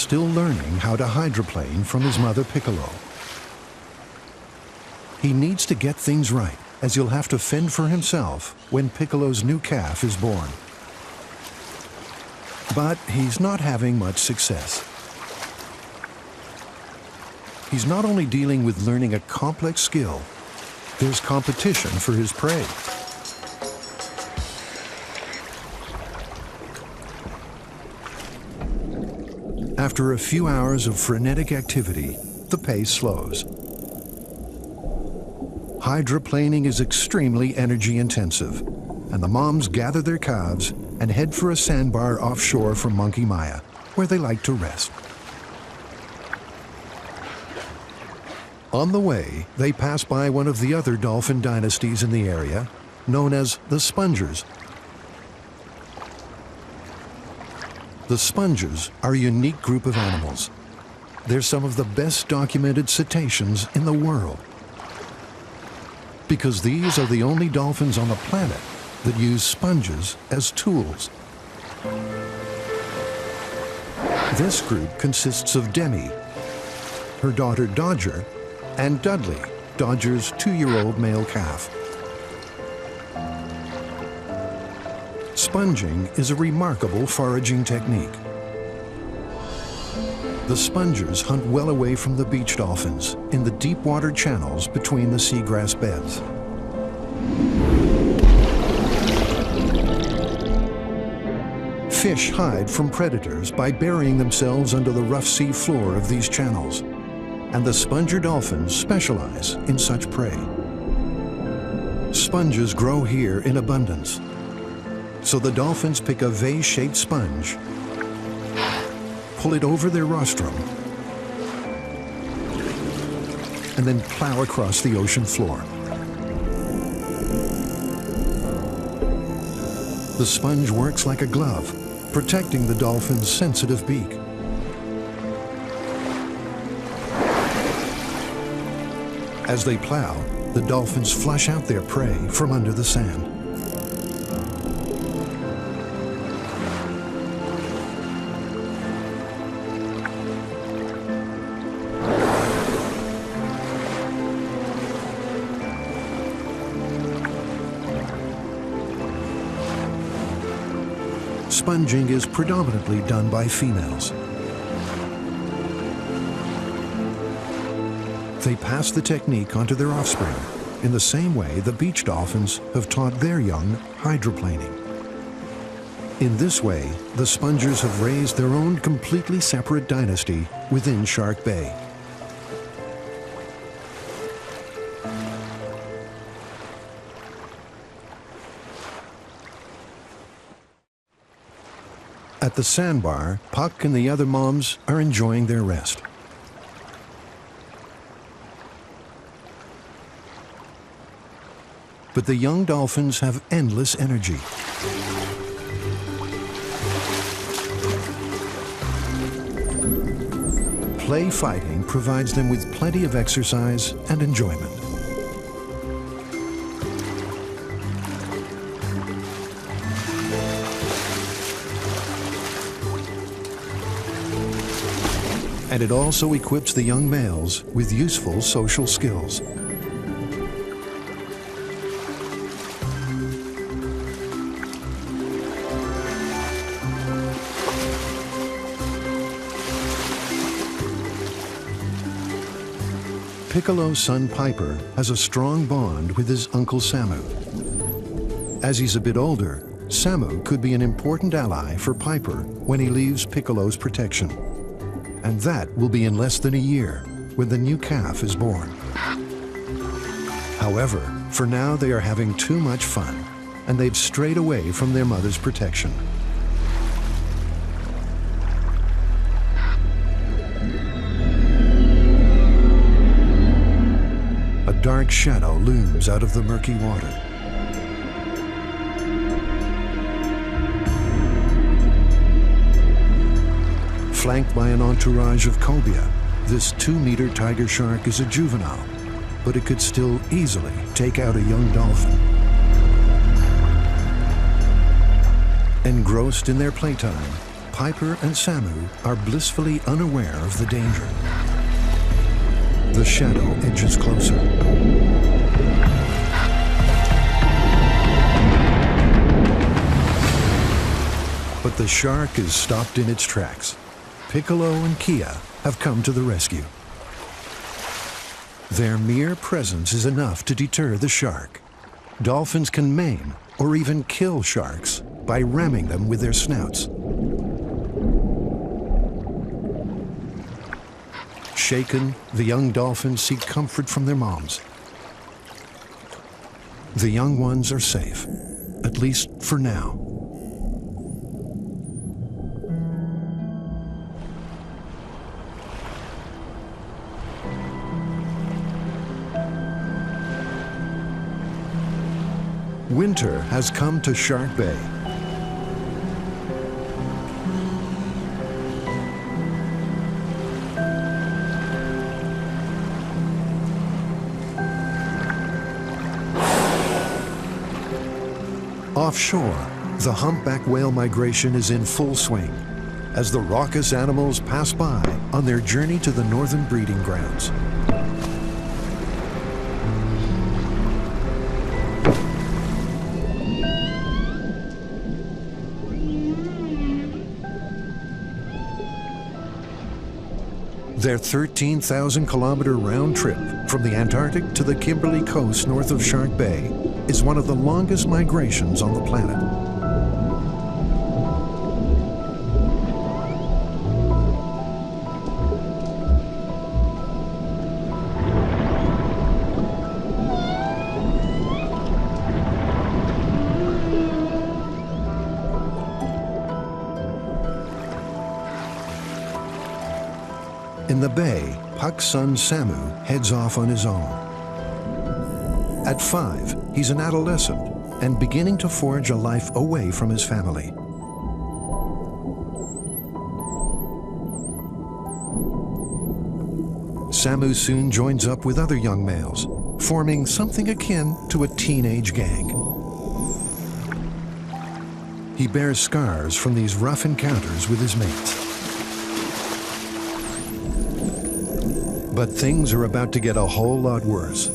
still learning how to hydroplane from his mother Piccolo. He needs to get things right, as he'll have to fend for himself when Piccolo's new calf is born. But he's not having much success. He's not only dealing with learning a complex skill, there's competition for his prey. After a few hours of frenetic activity, the pace slows. Hydroplaning is extremely energy intensive, and the moms gather their calves and head for a sandbar offshore from Monkey Maya, where they like to rest. On the way, they pass by one of the other dolphin dynasties in the area, known as the Spongers. The Spongers are a unique group of animals. They're some of the best documented cetaceans in the world, because these are the only dolphins on the planet that use sponges as tools. This group consists of Demi, her daughter Dodger, and Dudley, Dodger's 2-year-old male calf. Sponging is a remarkable foraging technique. The spongers hunt well away from the beach dolphins in the deep water channels between the seagrass beds. Fish hide from predators by burying themselves under the rough sea floor of these channels, and the sponger dolphins specialize in such prey. Sponges grow here in abundance, so the dolphins pick a vase-shaped sponge, pull it over their rostrum, and then plow across the ocean floor. The sponge works like a glove, protecting the dolphin's sensitive beak. As they plow, the dolphins flush out their prey from under the sand. Sponging is predominantly done by females. They pass the technique onto their offspring in the same way the beach dolphins have taught their young hydroplaning. In this way, the spongers have raised their own completely separate dynasty within Shark Bay. At the sandbar, Puck and the other moms are enjoying their rest. But the young dolphins have endless energy. Play fighting provides them with plenty of exercise and enjoyment. And it also equips the young males with useful social skills. Piccolo's son Piper has a strong bond with his uncle Samu. As he's a bit older, Samu could be an important ally for Piper when he leaves Piccolo's protection. And that will be in less than a year, when the new calf is born. However, for now they are having too much fun, and they've strayed away from their mother's protection. A dark shadow looms out of the murky water. Flanked by an entourage of cobia, this 2-meter tiger shark is a juvenile, but it could still easily take out a young dolphin. Engrossed in their playtime, Piper and Samu are blissfully unaware of the danger. The shadow edges closer. But the shark is stopped in its tracks. Piccolo and Kia have come to the rescue. Their mere presence is enough to deter the shark. Dolphins can maim or even kill sharks by ramming them with their snouts. Shaken, the young dolphins seek comfort from their moms. The young ones are safe, at least for now. Winter has come to Shark Bay. Offshore, the humpback whale migration is in full swing as the raucous animals pass by on their journey to the northern breeding grounds. Their 13,000-kilometer round trip from the Antarctic to the Kimberley coast north of Shark Bay is one of the longest migrations on the planet. In the bay, Puck's son Samu heads off on his own. At 5, he's an adolescent and beginning to forge a life away from his family. Samu soon joins up with other young males, forming something akin to a teenage gang. He bears scars from these rough encounters with his mates. But things are about to get a whole lot worse.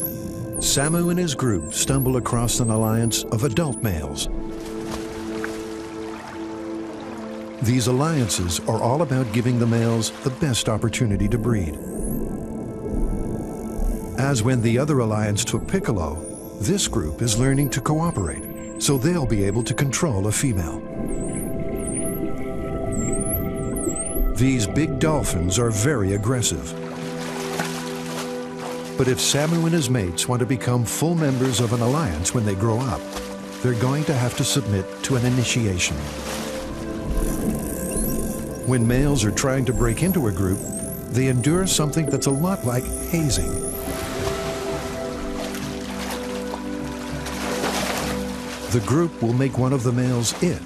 Samu and his group stumble across an alliance of adult males. These alliances are all about giving the males the best opportunity to breed. As when the other alliance took Piccolo, this group is learning to cooperate, so they'll be able to control a female. These big dolphins are very aggressive. But if Samu and his mates want to become full members of an alliance when they grow up, they're going to have to submit to an initiation. When males are trying to break into a group, they endure something that's a lot like hazing. The group will make one of the males it,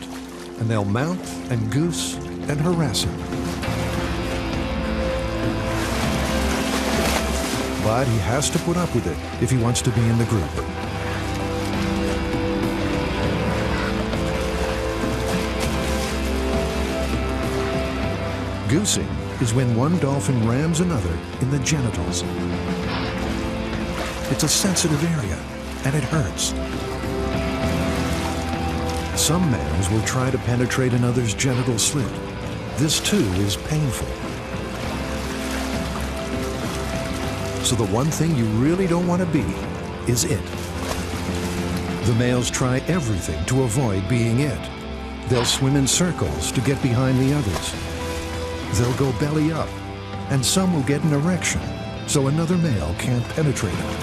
and they'll mount and goose and harass him. But he has to put up with it if he wants to be in the group. Goosing is when one dolphin rams another in the genitals. It's a sensitive area, and it hurts. Some males will try to penetrate another's genital slit. This too is painful. So the one thing you really don't want to be is it. The males try everything to avoid being it. They'll swim in circles to get behind the others. They'll go belly up, and some will get an erection, so another male can't penetrate them.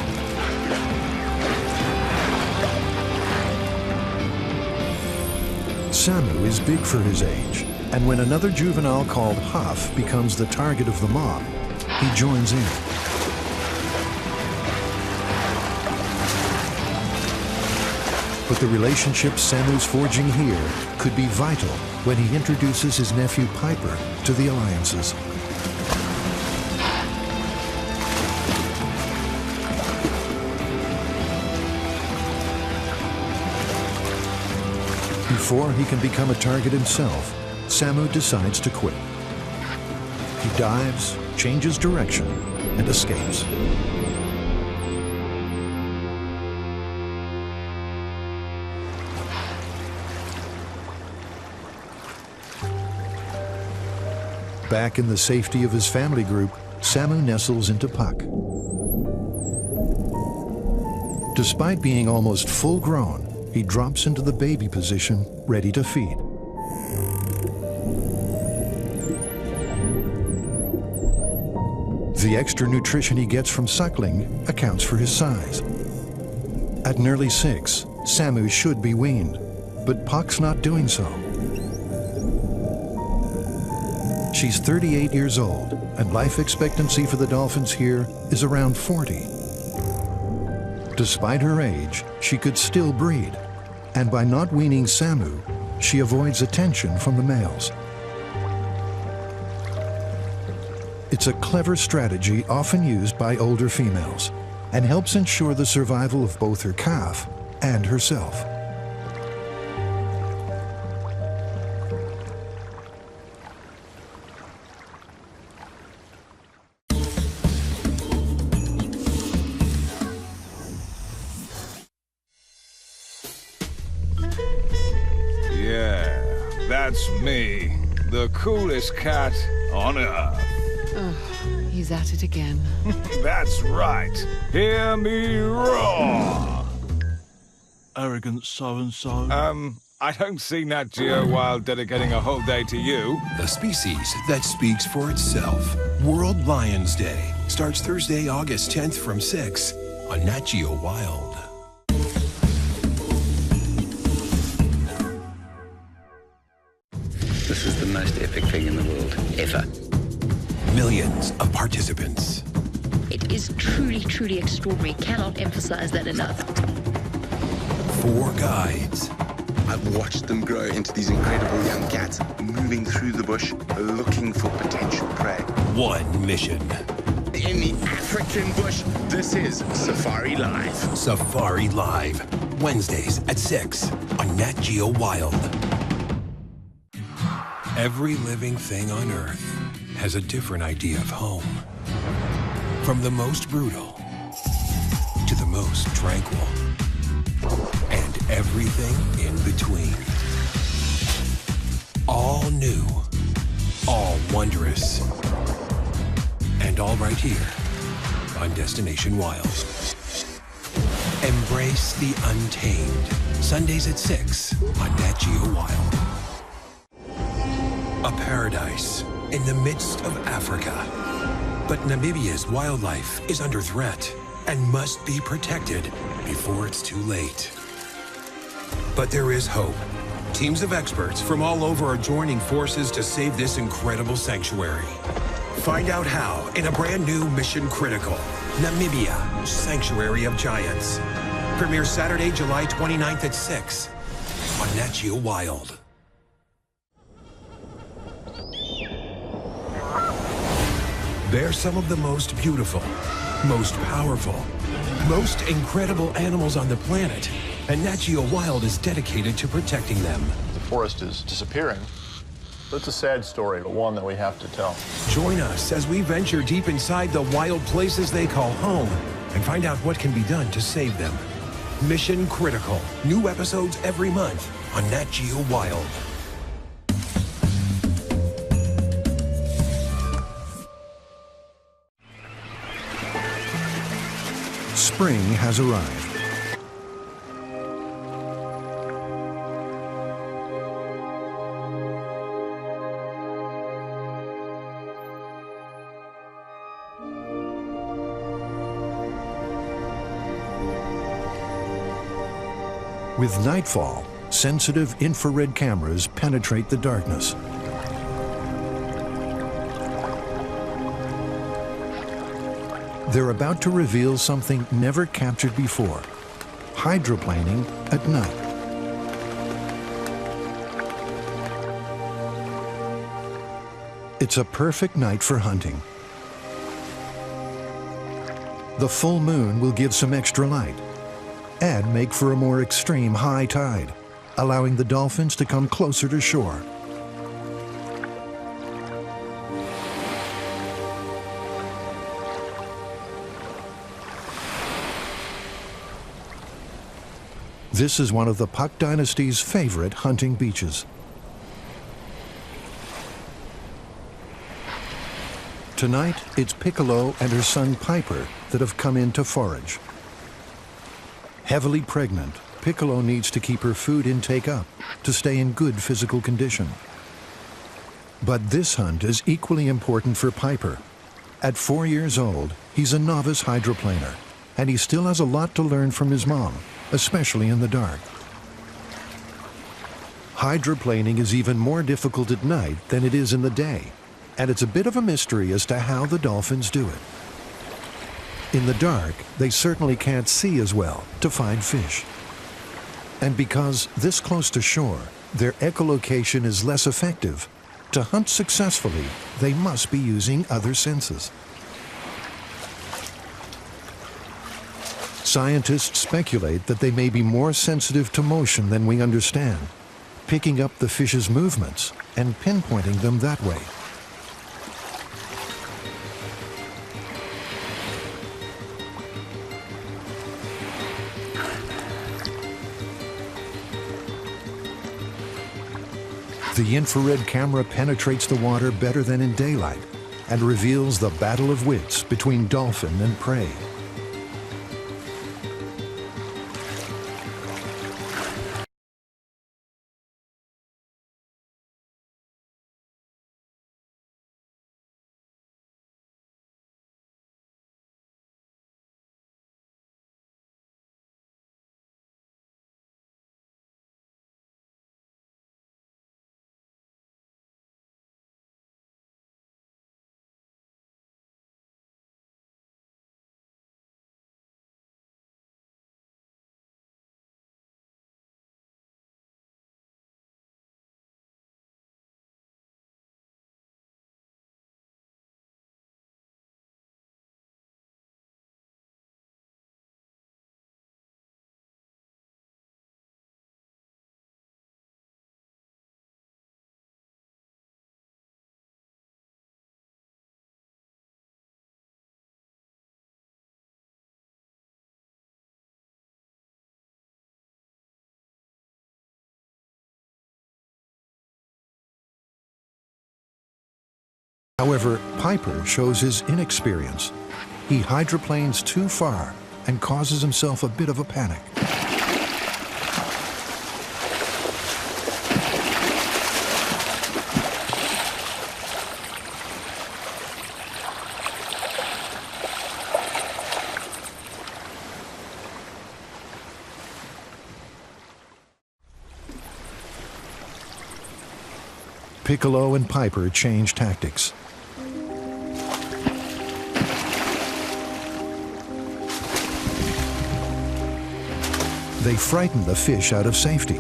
Samu is big for his age, and when another juvenile called Huff becomes the target of the mob, he joins in. But the relationship Samu's forging here could be vital when he introduces his nephew Piper to the alliances. Before he can become a target himself, Samu decides to quit. He dives, changes direction, and escapes. Back in the safety of his family group, Samu nestles into Puck. Despite being almost full-grown, he drops into the baby position, ready to feed. The extra nutrition he gets from suckling accounts for his size. At nearly 6, Samu should be weaned, but Puck's not doing so. She's 38 years old, and life expectancy for the Dolphins here is around 40. Despite her age, she could still breed, and by not weaning Samu, she avoids attention from the males. It's a clever strategy often used by older females, and helps ensure the survival of both her calf and herself. Yeah, that's me, the coolest cat on Earth. Oh, he's at it again. That's right. Hear me roar. Arrogant so-and-so. I don't see Nat Geo Wild dedicating a whole day to you. A species that speaks for itself. World Lions Day starts Thursday, August 10th from 6 on Nat Geo Wild. This is the most epic thing in the world, ever. Millions of participants. It is truly, truly extraordinary. Cannot emphasize that enough. 4 guides. I've watched them grow into these incredible young cats, moving through the bush, looking for potential prey. 1 mission. In the African bush, this is Safari Live. Safari Live. Wednesdays at 6 on Nat Geo Wild. Every living thing on Earth has a different idea of home. From the most brutal to the most tranquil, and everything in between. All new, all wondrous, and all right here on Destination Wild. Embrace the untamed. Sundays at 6 on Nat Geo Wild. A paradise in the midst of Africa. But Namibia's wildlife is under threat and must be protected before it's too late. But there is hope. Teams of experts from all over are joining forces to save this incredible sanctuary. Find out how in a brand new Mission Critical, Namibia, Sanctuary of Giants. Premieres Saturday, July 29th at 6 on Nat Geo Wild. They're some of the most beautiful, most powerful, most incredible animals on the planet, and Nat Geo Wild is dedicated to protecting them. The forest is disappearing. It's a sad story, but one that we have to tell. Join us as we venture deep inside the wild places they call home and find out what can be done to save them. Mission Critical. New episodes every month on Nat Geo Wild. Spring has arrived. With nightfall, sensitive infrared cameras penetrate the darkness. They're about to reveal something never captured before: hydroplaning at night. It's a perfect night for hunting. The full moon will give some extra light and make for a more extreme high tide, allowing the dolphins to come closer to shore. This is one of the Puck Dynasty's favorite hunting beaches. Tonight, it's Piccolo and her son Piper that have come in to forage. Heavily pregnant, Piccolo needs to keep her food intake up to stay in good physical condition. But this hunt is equally important for Piper. At 4 years old, he's a novice hydroplaner, and he still has a lot to learn from his mom, especially in the dark. Hydroplaning is even more difficult at night than it is in the day, and it's a bit of a mystery as to how the dolphins do it. In the dark, they certainly can't see as well to find fish. And because this close to shore, their echolocation is less effective, to hunt successfully, they must be using other senses. Scientists speculate that they may be more sensitive to motion than we understand, picking up the fish's movements and pinpointing them that way. The infrared camera penetrates the water better than in daylight and reveals the battle of wits between dolphin and prey. However, Piper shows his inexperience. He hydroplanes too far and causes himself a bit of a panic. Piccolo and Piper change tactics. They frighten the fish out of safety.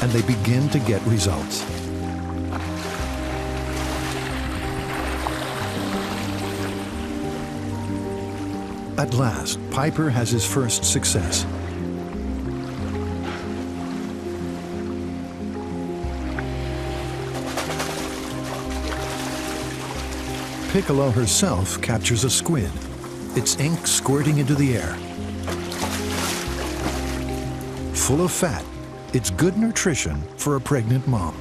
And they begin to get results. At last, Piper has his first success. Piccolo herself captures a squid, its ink squirting into the air. Full of fat, it's good nutrition for a pregnant mom.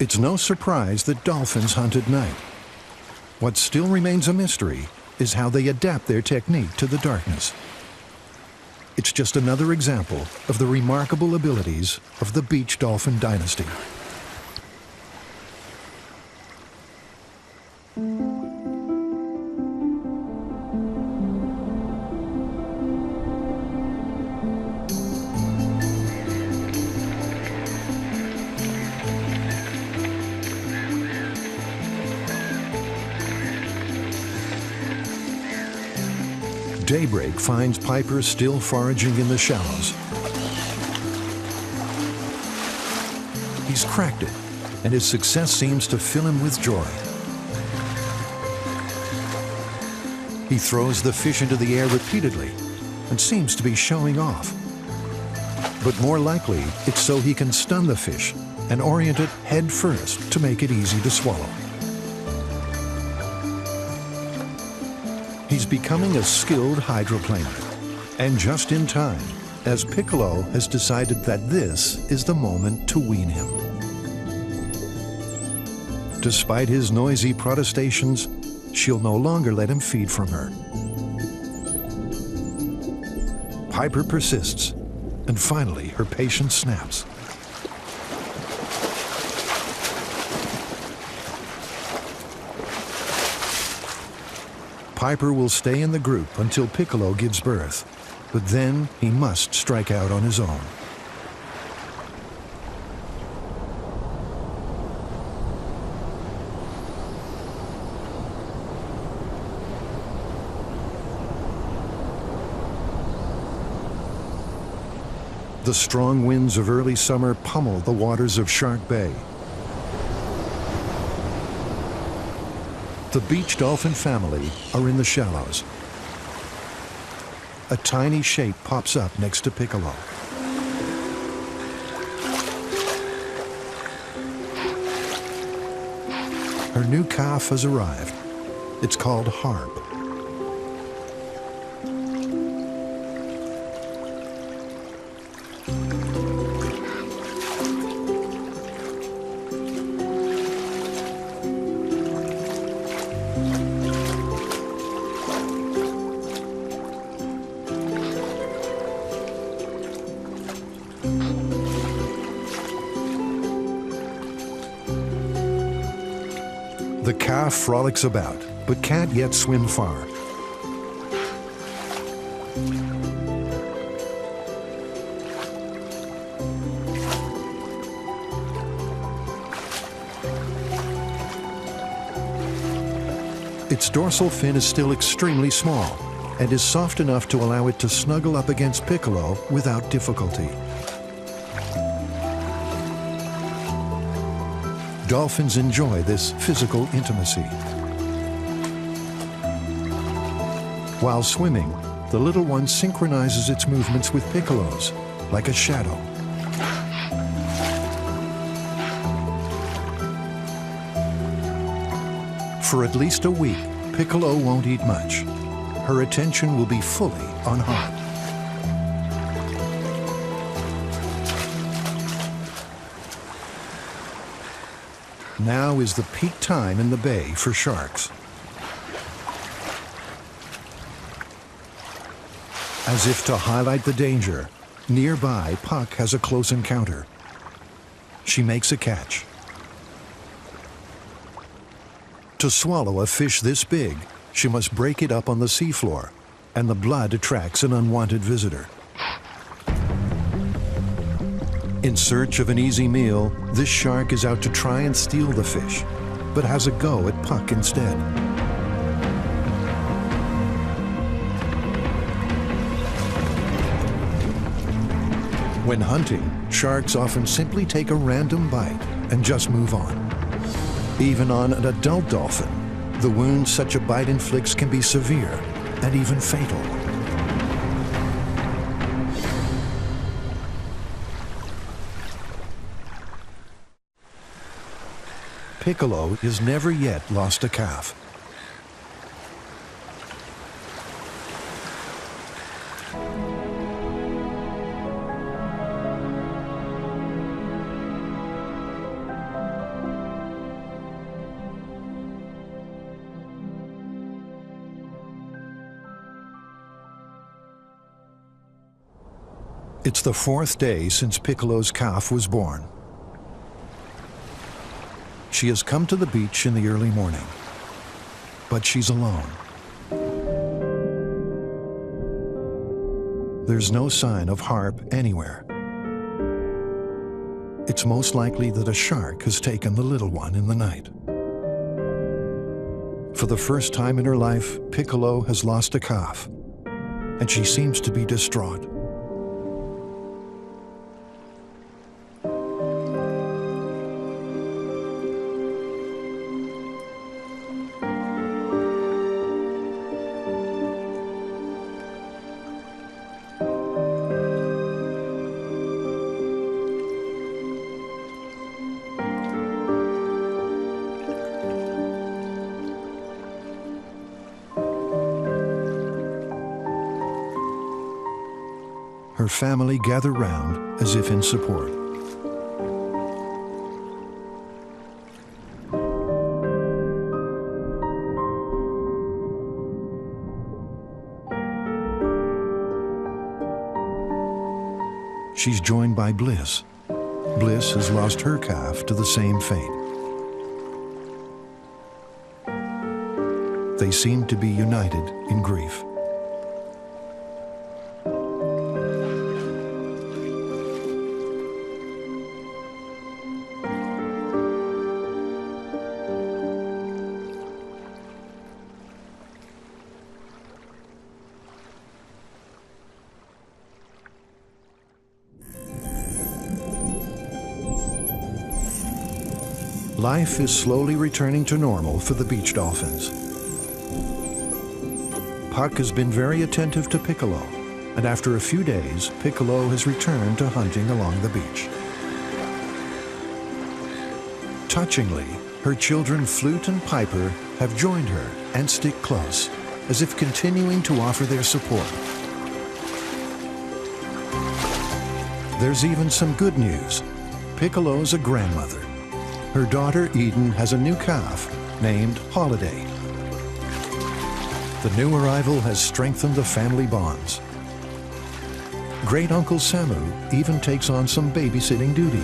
It's no surprise that dolphins hunt at night. What still remains a mystery is how they adapt their technique to the darkness. It's just another example of the remarkable abilities of the beach dolphin dynasty. Daybreak finds Piper still foraging in the shallows. He's cracked it, and his success seems to fill him with joy. He throws the fish into the air repeatedly and seems to be showing off. But more likely, it's so he can stun the fish and orient it head first to make it easy to swallow. He's becoming a skilled hydroplaner, and just in time, as Piccolo has decided that this is the moment to wean him. Despite his noisy protestations, she'll no longer let him feed from her. Piper persists, and finally her patience snaps. Piper will stay in the group until Piccolo gives birth, but then he must strike out on his own. The strong winds of early summer pummel the waters of Shark Bay. The beach dolphin family are in the shallows. A tiny shape pops up next to Piccolo. Her new calf has arrived. It's called Harp. The calf frolics about, but can't yet swim far. Its dorsal fin is still extremely small and is soft enough to allow it to snuggle up against Piccolo without difficulty. Dolphins enjoy this physical intimacy. While swimming, the little one synchronizes its movements with Piccolo's, like a shadow. For at least a week, Piccolo won't eat much. Her attention will be fully on Harp. Now is the peak time in the bay for sharks. As if to highlight the danger, nearby Puck has a close encounter. She makes a catch. To swallow a fish this big, she must break it up on the seafloor, and the blood attracts an unwanted visitor. In search of an easy meal, this shark is out to try and steal the fish, but has a go at Puck instead. When hunting, sharks often simply take a random bite and just move on. Even on an adult dolphin, the wounds such a bite inflicts can be severe and even fatal. Piccolo has never yet lost a calf. It's the 4th day since Piccolo's calf was born. She has come to the beach in the early morning, but she's alone. There's no sign of Harp anywhere. It's most likely that a shark has taken the little one in the night. For the first time in her life, Piccolo has lost a calf, and she seems to be distraught. her family gather round as if in support. She's joined by Bliss. Bliss has lost her calf to the same fate. They seem to be united in grief. Life is slowly returning to normal for the beach dolphins. Puck has been very attentive to Piccolo, and after a few days, Piccolo has returned to hunting along the beach. Touchingly, her children Flute and Piper have joined her and stick close, as if continuing to offer their support. There's even some good news. Piccolo's a grandmother. Her daughter Eden has a new calf named Holiday. The new arrival has strengthened the family bonds. Great Uncle Samu even takes on some babysitting duty.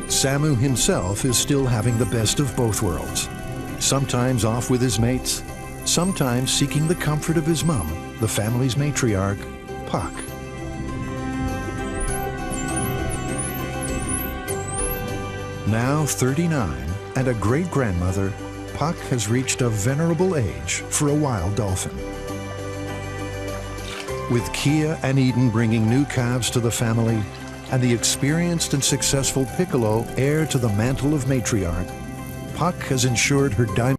Samu himself is still having the best of both worlds. Sometimes off with his mates, sometimes seeking the comfort of his mum, the family's matriarch, Puck. Now 39 and a great-grandmother, Puck has reached a venerable age for a wild dolphin. With Kia and Eden bringing new calves to the family, and the experienced and successful Piccolo heir to the mantle of matriarch, Puck has ensured her